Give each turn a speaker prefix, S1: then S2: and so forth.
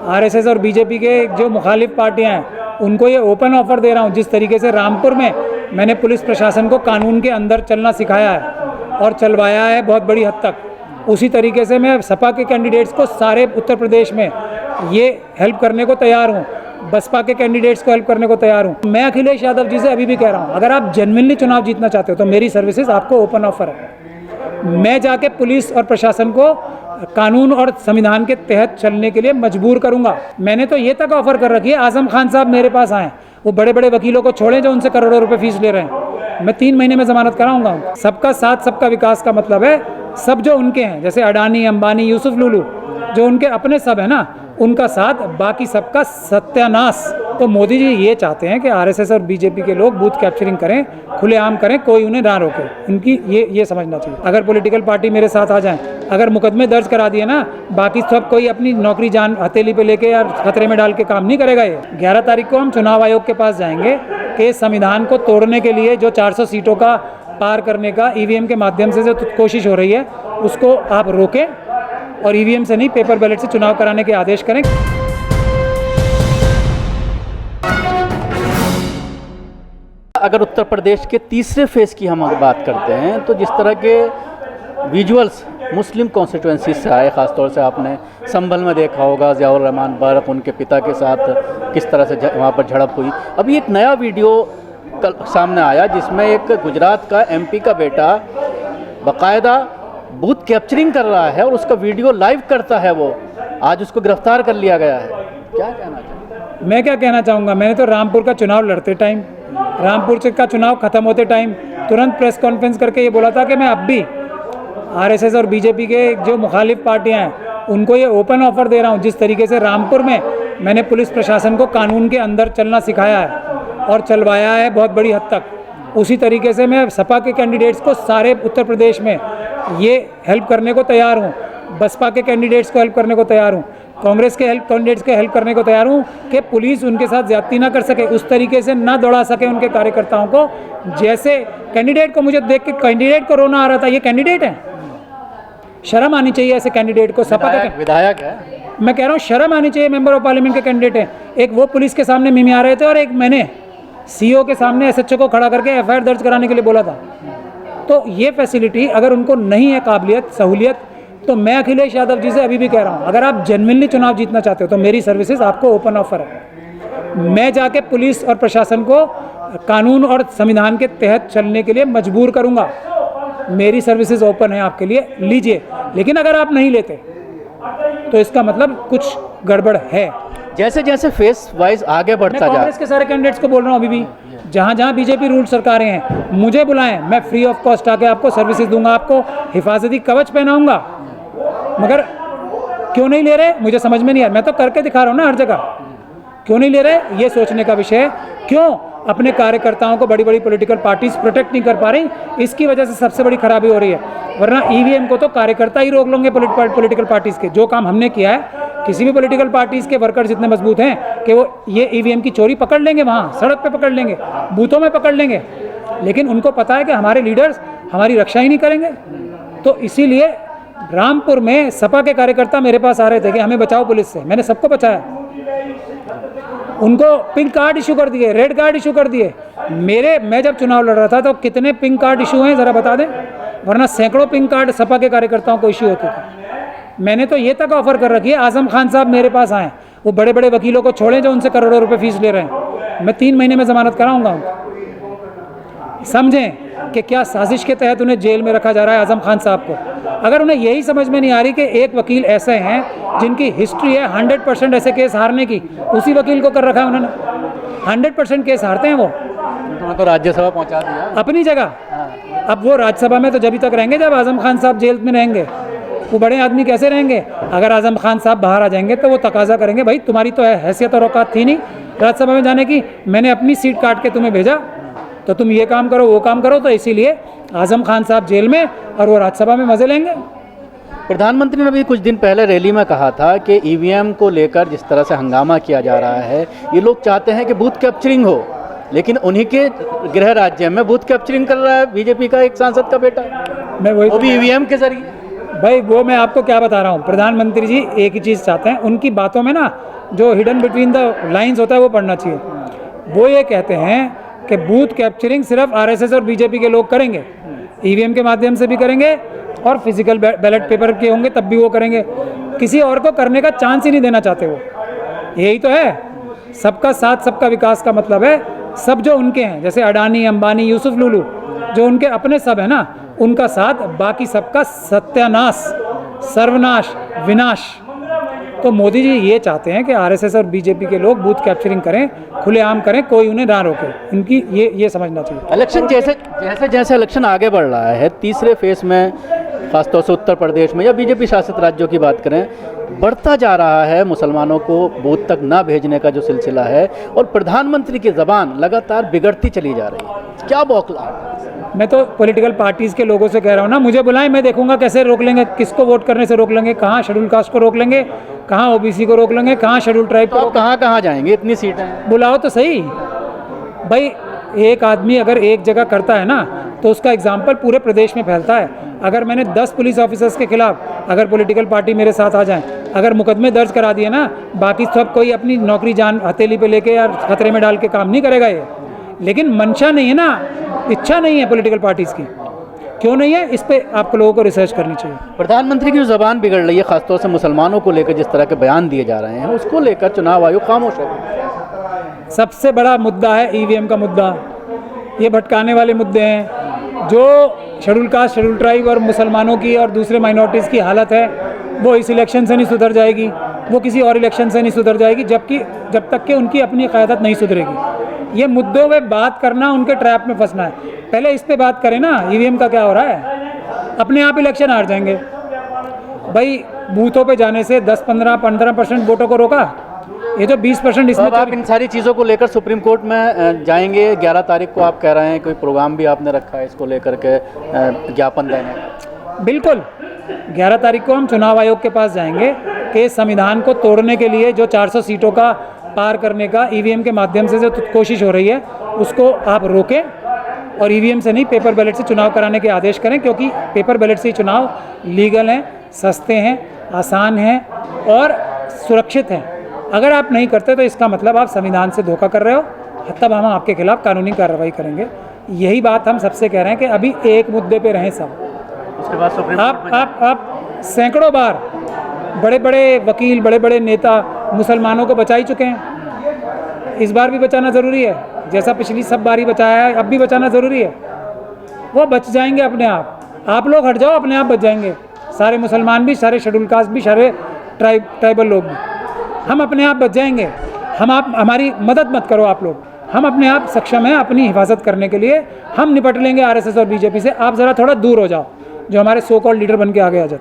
S1: RSS और BJP के जो मुखालिफ पार्टियां हैं उनको ये ओपन ऑफर दे रहा हूँ। जिस तरीके से रामपुर में मैंने पुलिस प्रशासन को कानून के अंदर चलना सिखाया है और चलवाया है बहुत बड़ी हद तक, उसी तरीके से मैं सपा के कैंडिडेट्स को सारे उत्तर प्रदेश में ये हेल्प करने को तैयार हूँ, बसपा के कैंडिडेट्स को हेल्प करने को तैयार हूँ। मैं अखिलेश यादव जी से अभी भी कह रहा हूँ, अगर आप जेन्युइनली चुनाव जीतना चाहते हो तो मेरी सर्विसेज आपको ओपन ऑफर है। मैं जाके पुलिस और प्रशासन को कानून और संविधान के तहत चलने के लिए मजबूर करूंगा। मैंने तो ये तक ऑफर कर रखी है, आजम खान साहब मेरे पास आए, वो बड़े बड़े वकीलों को छोड़ें जो उनसे करोड़ों रुपए फीस ले रहे हैं, मैं 3 महीने में जमानत कराऊंगा। सबका साथ सबका विकास का मतलब है सब जो उनके हैं, जैसे अडानी, अंबानी, यूसुफ लुलू, जो उनके अपने सब है ना, उनका साथ, बाकी सबका सत्यानाश। तो मोदी जी ये चाहते हैं कि आरएसएस और बीजेपी के लोग बूथ कैप्चरिंग करें, खुलेआम करें, कोई उन्हें ना रोके। उनकी ये समझना चाहिए। अगर पॉलिटिकल पार्टी मेरे साथ आ जाएं, अगर मुकदमे दर्ज करा दिए ना, बाकी सब कोई अपनी नौकरी जान हथेली पे लेके या खतरे में डाल के काम नहीं करेगा। ये 11 तारीख को हम चुनाव आयोग के पास जाएंगे कि संविधान को तोड़ने के लिए जो 400 सीटों का पार करने का ईवीएम के माध्यम से जो कोशिश हो रही है उसको आप रोकें और ईवीएम से नहीं पेपर बैलेट से चुनाव कराने के आदेश करें।
S2: अगर उत्तर प्रदेश के तीसरे फेज़ की हम बात करते हैं तो जिस तरह के विजुअल्स मुस्लिम कॉन्स्टिट्यूंसी से आए, ख़ासतौर से आपने संभल में देखा होगा ज़ियाउर रहमान बर्क उनके पिता के साथ किस तरह से वहाँ पर झड़प हुई। अभी एक नया वीडियो कल सामने आया जिसमें एक गुजरात का एमपी का बेटा बाकायदा बूथ कैप्चरिंग कर रहा है और उसका वीडियो लाइव करता है। वो आज उसको गिरफ्तार कर लिया गया है। क्या कहना चाहिए?
S1: मैं क्या कहना चाहूँगा, मैंने तो रामपुर का चुनाव लड़ते टाइम, रामपुर का चुनाव ख़त्म होते टाइम तुरंत प्रेस कॉन्फ्रेंस करके ये बोला था कि मैं अब भी आरएसएस और बीजेपी के जो मुखालिफ पार्टियां हैं उनको ये ओपन ऑफर दे रहा हूँ। जिस तरीके से रामपुर में मैंने पुलिस प्रशासन को कानून के अंदर चलना सिखाया है और चलवाया है बहुत बड़ी हद तक, उसी तरीके से मैं सपा के कैंडिडेट्स को सारे उत्तर प्रदेश में ये हेल्प करने को तैयार हूँ, बसपा के कैंडिडेट्स को हेल्प करने को तैयार हूँ, कांग्रेस के कैंडिडेट्स को हेल्प करने को तैयार हूँ कि पुलिस उनके साथ ज्यादती ना कर सके, उस तरीके से ना दौड़ा सके उनके कार्यकर्ताओं को। जैसे कैंडिडेट को मुझे देख के कैंडिडेट को रोना आ रहा था, ये कैंडिडेट है, शर्म आनी चाहिए ऐसे कैंडिडेट को। सपा का
S2: विधायक है,
S1: मैं कह रहा हूँ शर्म आनी चाहिए। मेंबर ऑफ पार्लियामेंट के कैंडिडेट हैं, एक वो पुलिस के सामने मिमिया रहे थे और एक मैंने सीओ के सामने एसएचओ को खड़ा करके एफआईआर दर्ज कराने के लिए बोला था। तो ये फैसिलिटी अगर उनको नहीं है, काबिलियत, सहूलियत, तो मैं अखिलेश यादव जी से अभी भी कह रहा हूँ, अगर आप जेन्युइनली चुनाव जीतना चाहते हो तो मेरी सर्विसेज आपको ओपन ऑफर है। मैं जाके पुलिस और प्रशासन को कानून और संविधान के तहत चलने के लिए मजबूर करूँगा। मेरी सर्विसेज ओपन है आपके लिए, लीजिए। लेकिन अगर आप नहीं लेते तो इसका मतलब कुछ गड़बड़ है।
S2: जैसे जैसे फेस वाइज आगे बढ़ता जा,
S1: कांग्रेस के सारे कैंडिडेट्स को बोल रहा हूँ अभी भी, जहाँ जहाँ बीजेपी रूल सरकारें हैं मुझे बुलाएं, मैं फ्री ऑफ कॉस्ट आके आपको सर्विसेज दूंगा, आपको हिफाजती कवच पहनाऊंगा। मगर क्यों नहीं ले रहे मुझे समझ में नहीं आ रहा। मैं तो करके दिखा रहा हूँ ना हर जगह, क्यों नहीं ले रहे ये सोचने का विषय है। क्यों अपने कार्यकर्ताओं को बड़ी बड़ी पॉलिटिकल पार्टीज प्रोटेक्ट नहीं कर पा रही, इसकी वजह से सबसे बड़ी खराबी हो रही है। वरना ईवीएम को तो कार्यकर्ता ही रोक लेंगे पॉलिटिकल पार्टीज के। जो काम हमने किया है, किसी भी पॉलिटिकल पार्टीज के वर्कर्स इतने मजबूत हैं कि वो ये ईवीएम की चोरी पकड़ लेंगे, वहाँ सड़क पे पकड़ लेंगे, बूथों में पकड़ लेंगे। लेकिन उनको पता है कि हमारे लीडर्स हमारी रक्षा ही नहीं करेंगे। तो इसीलिए रामपुर में सपा के कार्यकर्ता मेरे पास आ रहे थे कि हमें बचाओ पुलिस से, मैंने सबको बचाया। उनको पिंक कार्ड इशू कर दिए, रेड कार्ड इशू कर दिए। मैं जब चुनाव लड़ रहा था तो कितने पिंक कार्ड इशू हैं ज़रा बता दें, वरना सैकड़ों पिंक कार्ड सपा के कार्यकर्ताओं को इशू होते थे। मैंने तो ये तक ऑफर कर रखी है, आजम खान साहब मेरे पास आए, वो बड़े बड़े वकीलों को छोड़ें जो उनसे करोड़ों रुपए फीस ले रहे हैं, मैं 3 महीने में जमानत कराऊंगा उनको। समझें कि क्या साजिश के तहत उन्हें जेल में रखा जा रहा है आजम खान साहब को। अगर उन्हें यही समझ में नहीं आ रही कि एक वकील ऐसे हैं जिनकी हिस्ट्री है 100% ऐसे केस हारने की, उसी वकील को कर रखा है उन्होंने। 100% केस हारते हैं वो,
S2: तो राज्यसभा पहुंचा दिया
S1: अपनी जगह। अब वो राज्यसभा में तो जब तक रहेंगे जब आजम खान साहब जेल में रहेंगे। वो बड़े आदमी कैसे रहेंगे? अगर आजम खान साहब बाहर आ जाएंगे तो वो तकाजा करेंगे, भाई तुम्हारी तो हैसियत और औकात थी नहीं राज्यसभा में जाने की, मैंने अपनी सीट काट के तुम्हें भेजा तो तुम ये काम करो वो काम करो। तो इसीलिए आजम खान साहब जेल में और वो राज्यसभा में मजे लेंगे।
S2: प्रधानमंत्री ने भी कुछ दिन पहले रैली में कहा था कि ईवीएम को लेकर जिस तरह से हंगामा किया जा रहा है, ये लोग चाहते हैं कि बूथ कैप्चरिंग हो, लेकिन उन्हीं के गृह राज्य में बूथ कैप्चरिंग कर रहा है बीजेपी का एक सांसद का बेटा,
S1: मैं वही
S2: वो भी ईवीएम के जरिए।
S1: भाई वो मैं आपको क्या बता रहा हूँ, प्रधानमंत्री जी एक ही चीज़ चाहते हैं, उनकी बातों में ना जो हिडन बिटवीन द लाइंस होता है वो पढ़ना चाहिए। वो ये कहते हैं कि बूथ कैप्चरिंग सिर्फ आरएसएस और बीजेपी के लोग करेंगे, ईवीएम के माध्यम से भी करेंगे और फिजिकल बैलेट पेपर के होंगे तब भी वो करेंगे, किसी और को करने का चांस ही नहीं देना चाहते वो। यही तो है सबका साथ सबका विकास का मतलब है। सब जो उनके हैं जैसे अडानी, अंबानी, यूसुफ लुलू, जो उनके अपने सब है ना, उनका साथ, बाकी सबका सत्यानाश, सर्वनाश, विनाश। तो मोदी जी ये चाहते हैं कि आरएसएस और बीजेपी के लोग बूथ कैप्चरिंग करें, खुलेआम करें, कोई उन्हें ना रोके। इनकी ये समझना चाहिए।
S2: इलेक्शन जैसे इलेक्शन आगे बढ़ रहा है, तीसरे फेज में खासतौर से उत्तर प्रदेश में या बीजेपी शासित राज्यों की बात करें, बढ़ता जा रहा है मुसलमानों को बूथ तक ना भेजने का जो सिलसिला है, और प्रधानमंत्री की ज़बान लगातार बिगड़ती चली जा रही है। क्या बौखला है?
S1: मैं तो पॉलिटिकल पार्टीज़ के लोगों से कह रहा हूँ ना, मुझे बुलाएं, मैं देखूंगा कैसे रोक लेंगे, किसको वोट करने से रोक लेंगे, कहाँ शेड्यूल कास्ट को रोक लेंगे, कहाँ ओबीसी को रोक लेंगे, कहाँ शेड्यूल ट्राइब को।
S2: आप कहाँ जाएंगे, इतनी सीटें हैं।
S1: बुलाओ तो सही भाई। एक आदमी अगर एक जगह करता है ना तो उसका एग्जाम्पल पूरे प्रदेश में फैलता है। अगर मैंने 10 पुलिस ऑफिसर्स के खिलाफ अगर पॉलिटिकल पार्टी मेरे साथ आ जाए, अगर मुकदमे दर्ज करा दिए ना, बाकी सब कोई अपनी नौकरी जान हथेली पे लेके या खतरे में डाल के काम नहीं करेगा ये। लेकिन मंशा नहीं है ना, इच्छा नहीं है पॉलिटिकल पार्टीज़ की। क्यों नहीं है, इस पर आप लोगों को रिसर्च करनी चाहिए।
S2: प्रधानमंत्री की जो ज़बान बिगड़ रही है, खासतौर से मुसलमानों को लेकर जिस तरह के बयान दिए जा रहे हैं, उसको लेकर चुनाव आयोग खामोश है।
S1: सबसे बड़ा मुद्दा है ईवीएम का मुद्दा। ये भटकाने वाले मुद्दे हैं। जो शेड्यूल कास्ट, शेड्यूल ट्राइब और मुसलमानों की और दूसरे माइनॉरिटीज़ की हालत है, वो इस इलेक्शन से नहीं सुधर जाएगी, वो किसी और इलेक्शन से नहीं सुधर जाएगी, जब तक कि उनकी अपनी क़यादत नहीं सुधरेगी। ये मुद्दों पे बात करना उनके ट्रैप में फंसना है। पहले इस पे बात करें ना, ईवीएम का क्या हो रहा है, अपने आप इलेक्शन हार जाएंगे भाई। बूथों पे जाने से 10-15% वोटों को रोका, ये जो 20% इसमें।
S2: अब आप इन सारी चीज़ों को लेकर सुप्रीम कोर्ट में जाएंगे 11 तारीख को, आप कह रहे हैं कोई प्रोग्राम भी आपने रखा है इसको लेकर के ज्ञापन देने का?
S1: बिल्कुल, 11 तारीख को हम चुनाव आयोग के पास जाएंगे कि संविधान को तोड़ने के लिए जो 400 सीटों का पार करने का ईवीएम के माध्यम से जो कोशिश हो रही है, उसको आप रोकें और ईवीएम से नहीं, पेपर बैलेट से चुनाव कराने के आदेश करें। क्योंकि पेपर बैलेट से चुनाव लीगल हैं, सस्ते हैं, आसान हैं और सुरक्षित हैं। अगर आप नहीं करते तो इसका मतलब आप संविधान से धोखा कर रहे हो, तब हम आपके खिलाफ कानूनी कार्रवाई करेंगे। यही बात हम सबसे कह रहे हैं कि अभी एक मुद्दे पे रहें सब।
S2: उसके बाद सुप्रीम
S1: आप सैकड़ों बार बड़े बड़े वकील, बड़े बड़े नेता मुसलमानों को बचा ही चुके हैं। इस बार भी बचाना ज़रूरी है, जैसा पिछली सब बारी बचाया है, अब भी बचाना ज़रूरी है। वो बच जाएंगे अपने आप लोग हट जाओ, अपने आप बच जाएंगे। सारे मुसलमान भी, सारे शेड्यूल कास्ट भी, सारे ट्राइबल लोग भी, हम अपने आप बच जाएंगे। हमारी मदद मत करो आप लोग, हम अपने आप सक्षम हैं अपनी हिफाजत करने के लिए। हम निपट लेंगे आरएसएस और बीजेपी से। आप ज़रा थोड़ा दूर हो जाओ, जो हमारे सो कॉल्ड लीडर बन के आगे आ जाते हैं।